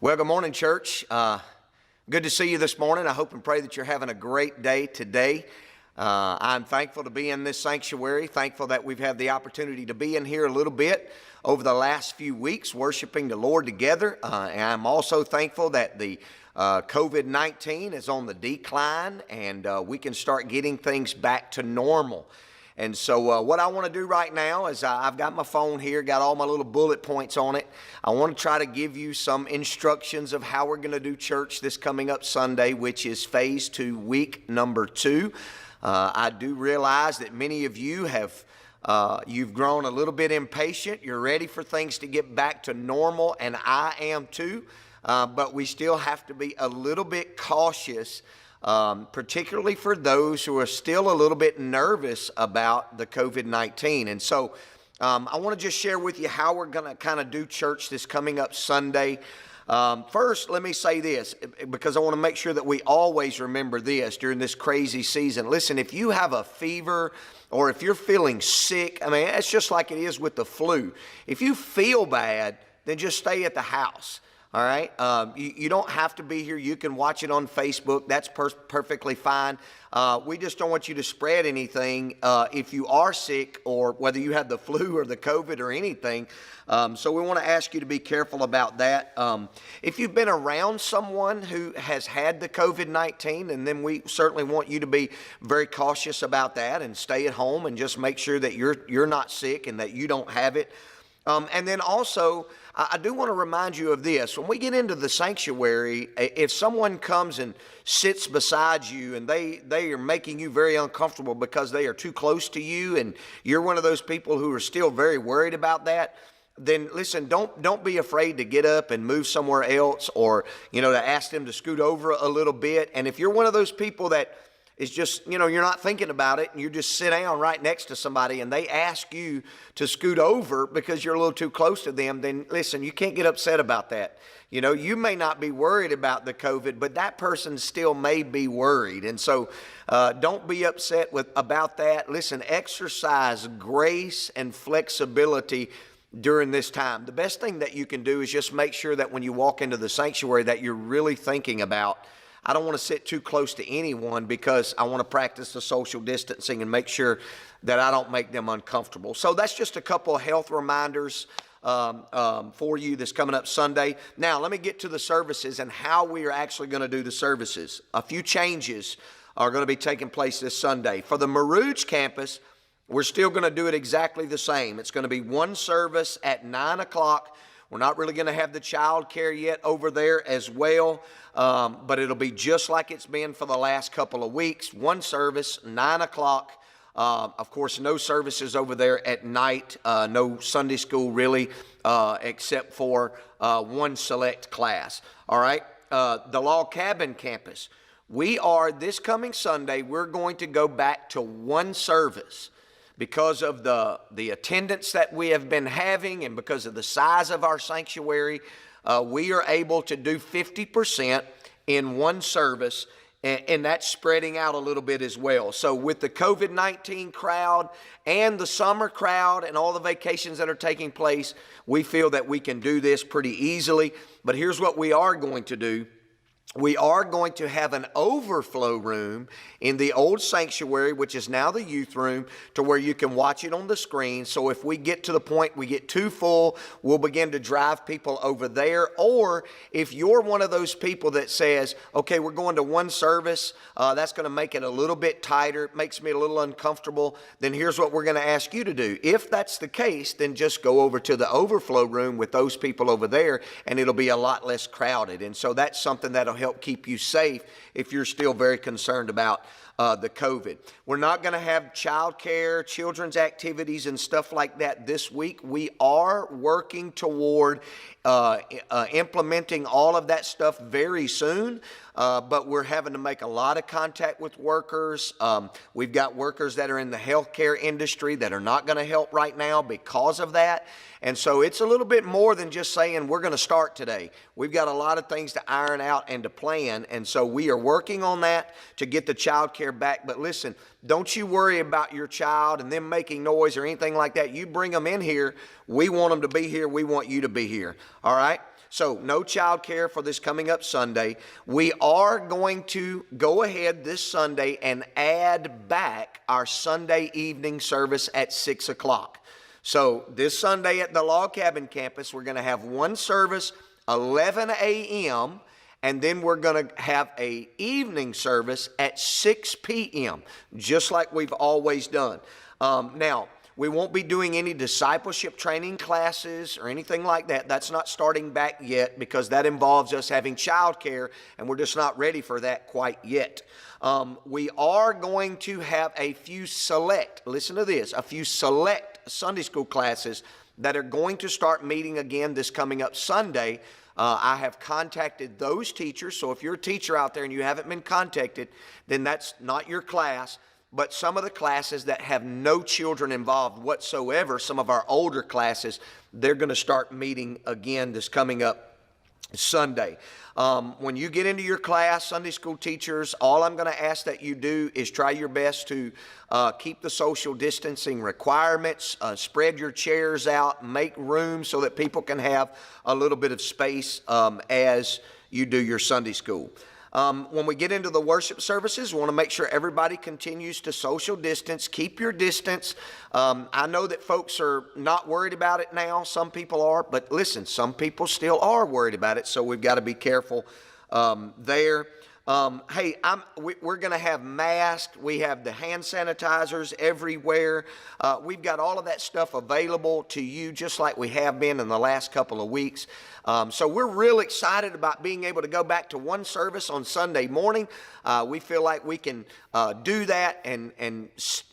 Well, good morning, church. Good to see you this morning. I hope and pray that you're having a great day today. I'm thankful to be in this sanctuary, thankful that we've had the opportunity to be in here a little bit over the last few weeks, worshiping the Lord together. And I'm also thankful that the COVID-19 is on the decline and we can start getting things back to normal. And so what I want to do right now is I've got my phone here, got all my little bullet points on it. I want to try to give you some instructions of how we're going to do church this coming up Sunday, which is phase 2, week number 2. I do realize that many of you have you've grown a little bit impatient. You're ready for things to get back to normal, and I am too. But we still have to be a little bit cautious, particularly for those who are still a little bit nervous about the COVID-19. And so I want to just share with you how we're going to kind of do church this coming up Sunday. First, let me say this, because I want to make sure that we always remember this during this crazy season. Listen, if you have a fever or if you're feeling sick, I mean, it's just like it is with the flu. If you feel bad, then just stay at the house. All right, you don't have to be here. You can watch it on Facebook. That's perfectly fine. We just don't want you to spread anything if you are sick, or whether you have the flu or the COVID or anything. So we want to ask you to be careful about that. If you've been around someone who has had the COVID-19, and then we certainly want you to be very cautious about that and stay at home and just make sure that you're not sick and that you don't have it. And then also, I do want to remind you of this. When we get into the sanctuary, if someone comes and sits beside you and they are making you very uncomfortable because they are too close to you and you're one of those people who are still very worried about that, then listen, don't be afraid to get up and move somewhere else, or, to ask them to scoot over a little bit. And if you're one of those people that is just, you're not thinking about it and you just sit down right next to somebody and they ask you to scoot over because you're a little too close to them, then listen, you can't get upset about that. You may not be worried about the COVID, but that person still may be worried. And so don't be upset about that. Listen, exercise grace and flexibility during this time. The best thing that you can do is just make sure that when you walk into the sanctuary that you're really thinking about, I don't want to sit too close to anyone because I want to practice the social distancing and make sure that I don't make them uncomfortable. So that's just a couple of health reminders for you this coming up Sunday. Now, let me get to the services and how we are actually going to do the services. A few changes are going to be taking place this Sunday. For the Marouge campus, we're still going to do it exactly the same. It's going to be one service at 9 o'clock. We're not really going to have the child care yet over there as well, but it'll be just like it's been for the last couple of weeks. One service, 9 o'clock. Of course, no services over there at night, no Sunday school really, except for one select class. All right, the Log Cabin campus. This coming Sunday, we're going to go back to one service. Because of the attendance that we have been having and because of the size of our sanctuary, we are able to do 50% in one service, and that's spreading out a little bit as well. So with the COVID-19 crowd and the summer crowd and all the vacations that are taking place, we feel that we can do this pretty easily. But here's what we are going to do. We are going to have an overflow room in the old sanctuary, which is now the youth room, to where you can watch it on the screen. So if we get to the point we get too full, we'll begin to drive people over there. Or if you're one of those people that says, okay, we're going to one service, that's going to make it a little bit tighter, it makes me a little uncomfortable, then here's what we're going to ask you to do. If that's the case, then just go over to the overflow room with those people over there, and it'll be a lot less crowded. And so that's something that'll help keep you safe if you're still very concerned about the COVID. We're not going to have child care, children's activities, and stuff like that this week. We are working toward implementing all of that stuff very soon, but we're having to make a lot of contact with workers. We've got workers that are in the healthcare industry that are not going to help right now because of that. And so it's a little bit more than just saying we're going to start today. We've got a lot of things to iron out and to plan, and so we are working on that to get the child care back. But listen, don't you worry about your child and them making noise or anything like that. You bring them in here. We want them to be here. We want you to be here. All right? So no child care for this coming up Sunday. We are going to go ahead this Sunday and add back our Sunday evening service at 6 o'clock. So this Sunday at the Log Cabin campus, we're going to have one service, 11 a.m., and then we're going to have an evening service at 6 p.m., just like we've always done. Now, we won't be doing any discipleship training classes or anything like that. That's not starting back yet because that involves us having childcare, and we're just not ready for that quite yet. We are going to have a few select, listen to this, a few select Sunday school classes that are going to start meeting again this coming up Sunday. I have contacted those teachers, so if you're a teacher out there and you haven't been contacted, then that's not your class. But some of the classes that have no children involved whatsoever, some of our older classes, they're going to start meeting again this coming up Sunday. When you get into your class, Sunday school teachers, all I'm going to ask that you do is try your best to keep the social distancing requirements, spread your chairs out, make room so that people can have a little bit of space as you do your Sunday school. When we get into the worship services, we want to make sure everybody continues to social distance. Keep your distance. I know that folks are not worried about it now. Some people are, but listen, some people still are worried about it, so we've got to be careful there. Hey, we're going to have masks. We have the hand sanitizers everywhere. We've got all of that stuff available to you just like we have been in the last couple of weeks. So we're real excited about being able to go back to one service on Sunday morning. We feel like we can do that and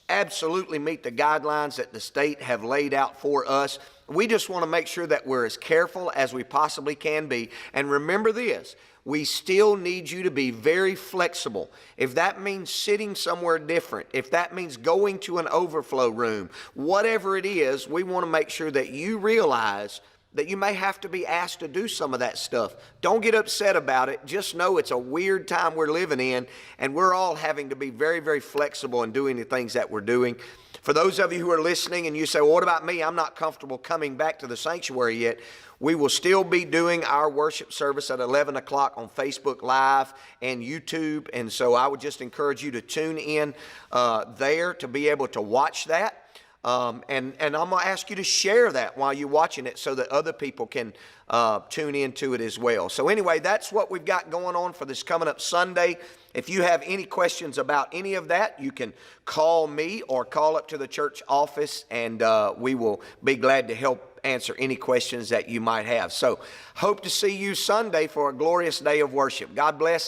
absolutely meet the guidelines that the state have laid out for us. We just want to make sure that we're as careful as we possibly can be. And remember this. We still need you to be very flexible. If that means sitting somewhere different, if that means going to an overflow room, whatever it is, we want to make sure that you realize that you may have to be asked to do some of that stuff. Don't get upset about it. Just know it's a weird time we're living in, and we're all having to be very, very flexible in doing the things that we're doing. For those of you who are listening and you say, well, what about me? I'm not comfortable coming back to the sanctuary yet. We will still be doing our worship service at 11 o'clock on Facebook Live and YouTube. And so I would just encourage you to tune in there to be able to watch that. And I'm going to ask you to share that while you're watching it so that other people can tune into it as well. So anyway, that's what we've got going on for this coming up Sunday. If you have any questions about any of that, you can call me or call up to the church office, and we will be glad to help answer any questions that you might have. So hope to see you Sunday for a glorious day of worship. God bless and